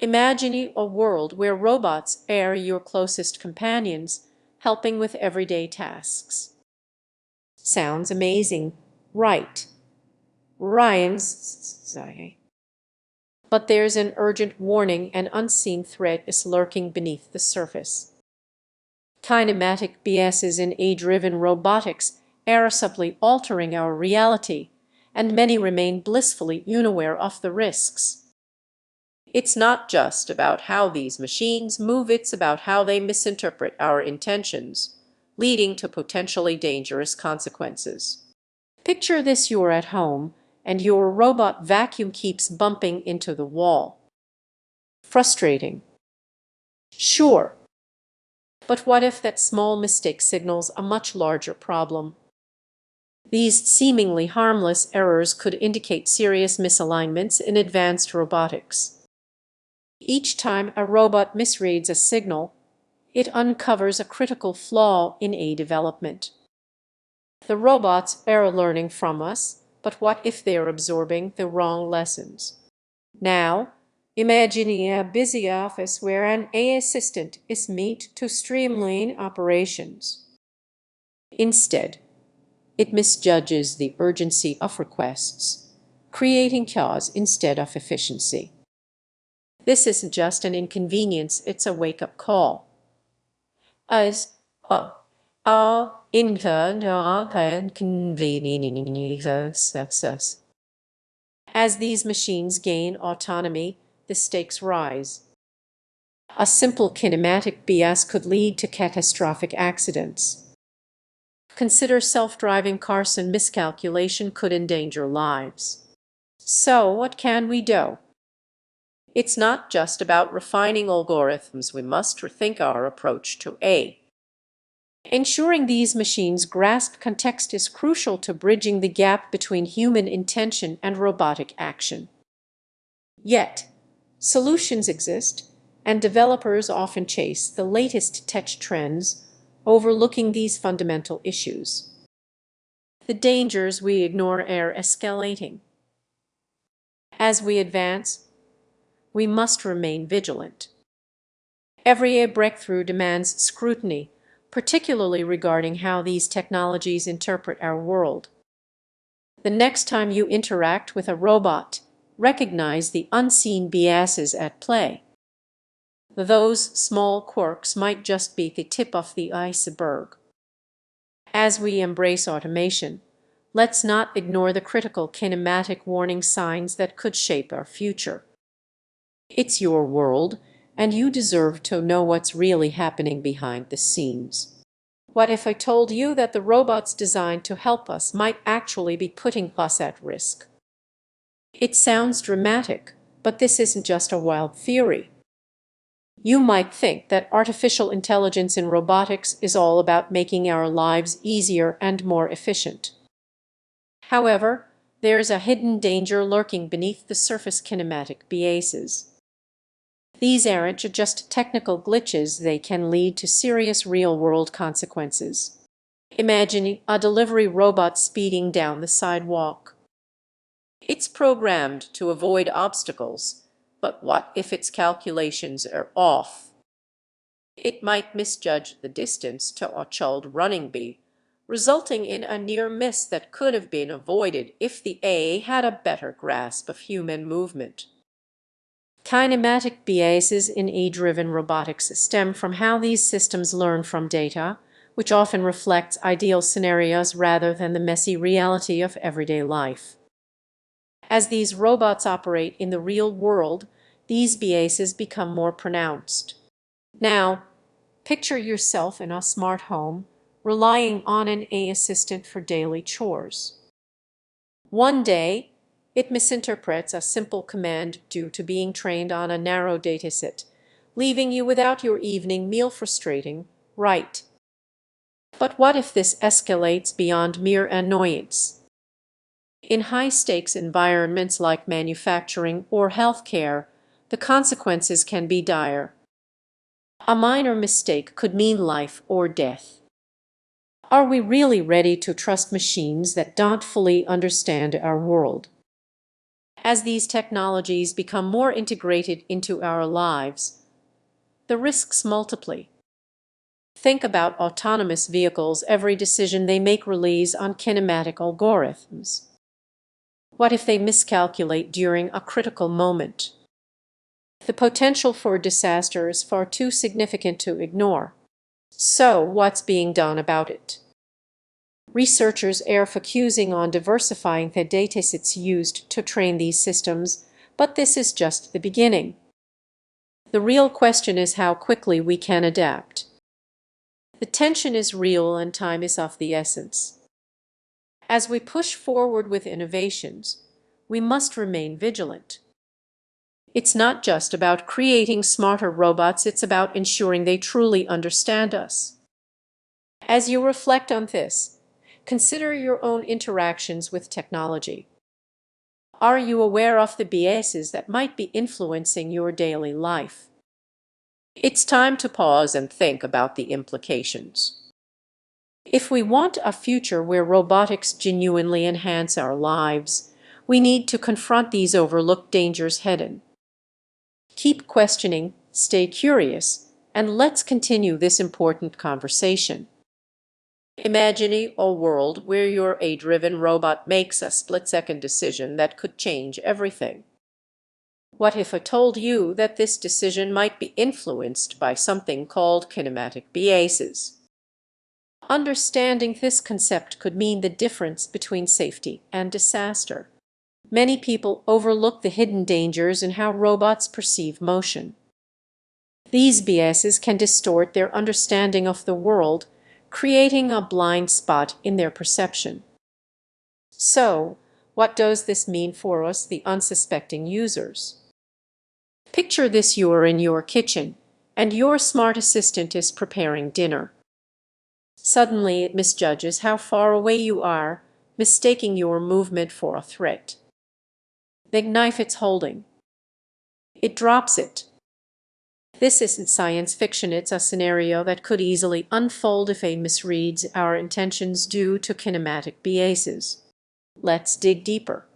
Imagine a world where robots are your closest companions, helping with everyday tasks. Sounds amazing, right? Ryan's. But there's an urgent warning: an unseen threat is lurking beneath the surface. Kinematic biases in AI-driven robotics are subtly altering our reality, and many remain blissfully unaware of the risks. It's not just about how these machines move, it's about how they misinterpret our intentions, leading to potentially dangerous consequences. Picture this: you're at home, and your robot vacuum keeps bumping into the wall. Frustrating. Sure. But what if that small mistake signals a much larger problem? These seemingly harmless errors could indicate serious misalignments in advanced robotics. Each time a robot misreads a signal, it uncovers a critical flaw in a development. The robots are learning from us, but what if they're absorbing the wrong lessons? Now, imagine a busy office where an AI assistant is meant to streamline operations. Instead, it misjudges the urgency of requests, creating chaos instead of efficiency. This isn't just an inconvenience, it's a wake-up call. As As these machines gain autonomy, the stakes rise. A simple kinematic bias could lead to catastrophic accidents. Consider self-driving cars, and miscalculation could endanger lives. So what can we do? It's not just about refining algorithms. We must rethink our approach to AI. Ensuring these machines grasp context is crucial to bridging the gap between human intention and robotic action. Yet, solutions exist, and developers often chase the latest tech trends, overlooking these fundamental issues. The dangers we ignore are escalating. As we advance, we must remain vigilant. Every breakthrough demands scrutiny, particularly regarding how these technologies interpret our world. The next time you interact with a robot, recognize the unseen biases at play. Those small quirks might just be the tip of the iceberg. As we embrace automation, let's not ignore the critical kinematic warning signs that could shape our future. It's your world, and you deserve to know what's really happening behind the scenes. What if I told you that the robots designed to help us might actually be putting us at risk? It sounds dramatic, but this isn't just a wild theory. You might think that artificial intelligence in robotics is all about making our lives easier and more efficient. However, there's a hidden danger lurking beneath the surface: kinematic biases. These aren't just technical glitches, they can lead to serious real-world consequences. Imagine a delivery robot speeding down the sidewalk. It's programmed to avoid obstacles, but what if its calculations are off? It might misjudge the distance to a child running bee, resulting in a near miss that could have been avoided if the AI had a better grasp of human movement. Kinematic biases in AI-driven robotics stem from how these systems learn from data, which often reflects ideal scenarios rather than the messy reality of everyday life. As these robots operate in the real world, these biases become more pronounced. Now, picture yourself in a smart home, relying on an AI assistant for daily chores. One day, it misinterprets a simple command due to being trained on a narrow dataset, leaving you without your evening meal. Frustrating, right? But what if this escalates beyond mere annoyance? In high-stakes environments like manufacturing or healthcare, the consequences can be dire. A minor mistake could mean life or death. Are we really ready to trust machines that don't fully understand our world? As these technologies become more integrated into our lives, the risks multiply. Think about autonomous vehicles. Every decision they make relies on kinematic algorithms. What if they miscalculate during a critical moment? The potential for disaster is far too significant to ignore. So, what's being done about it? Researchers are focusing on diversifying the datasets used to train these systems, but this is just the beginning. The real question is how quickly we can adapt. The tension is real and time is of the essence. As we push forward with innovations, we must remain vigilant. It's not just about creating smarter robots, it's about ensuring they truly understand us. As you reflect on this, consider your own interactions with technology. Are you aware of the biases that might be influencing your daily life? It's time to pause and think about the implications. If we want a future where robotics genuinely enhance our lives, we need to confront these overlooked dangers head-on. Keep questioning, stay curious, and let's continue this important conversation. Imagine a world where your AI-driven robot makes a split-second decision that could change everything. What if I told you that this decision might be influenced by something called kinematic biases? Understanding this concept could mean the difference between safety and disaster. Many people overlook the hidden dangers in how robots perceive motion. These biases can distort their understanding of the world, creating a blind spot in their perception. So, what does this mean for us, the unsuspecting users? Picture this: you are in your kitchen, and your smart assistant is preparing dinner. Suddenly it misjudges how far away you are, mistaking your movement for a threat. The knife it's holding. It drops it. This isn't science fiction, it's a scenario that could easily unfold if AI misreads our intentions due to kinematic biases. Let's dig deeper.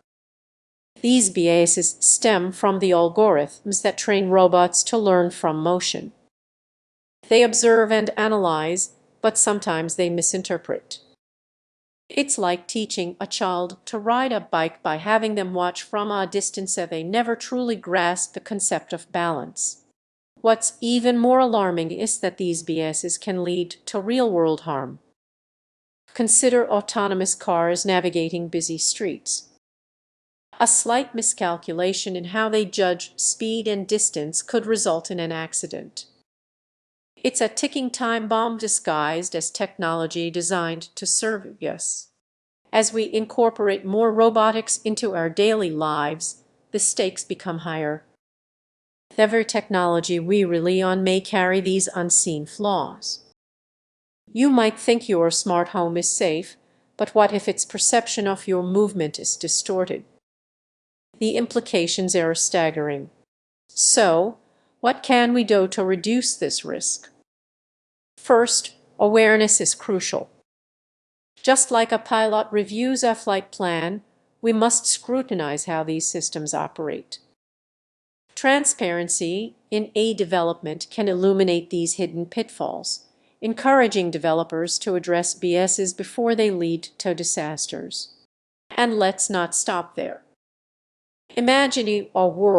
These biases stem from the algorithms that train robots to learn from motion. They observe and analyze, but sometimes they misinterpret. It's like teaching a child to ride a bike by having them watch from a distance that they never truly grasp the concept of balance. What's even more alarming is that these biases can lead to real-world harm. Consider autonomous cars navigating busy streets. A slight miscalculation in how they judge speed and distance could result in an accident. It's a ticking time bomb disguised as technology designed to serve us. As we incorporate more robotics into our daily lives, the stakes become higher. The very technology we rely on may carry these unseen flaws. You might think your smart home is safe, but what if its perception of your movement is distorted? The implications are staggering. So, what can we do to reduce this risk? First, awareness is crucial. Just like a pilot reviews a flight plan, we must scrutinize how these systems operate. Transparency in AI development can illuminate these hidden pitfalls, encouraging developers to address biases before they lead to disasters. And let's not stop there. Imagine a world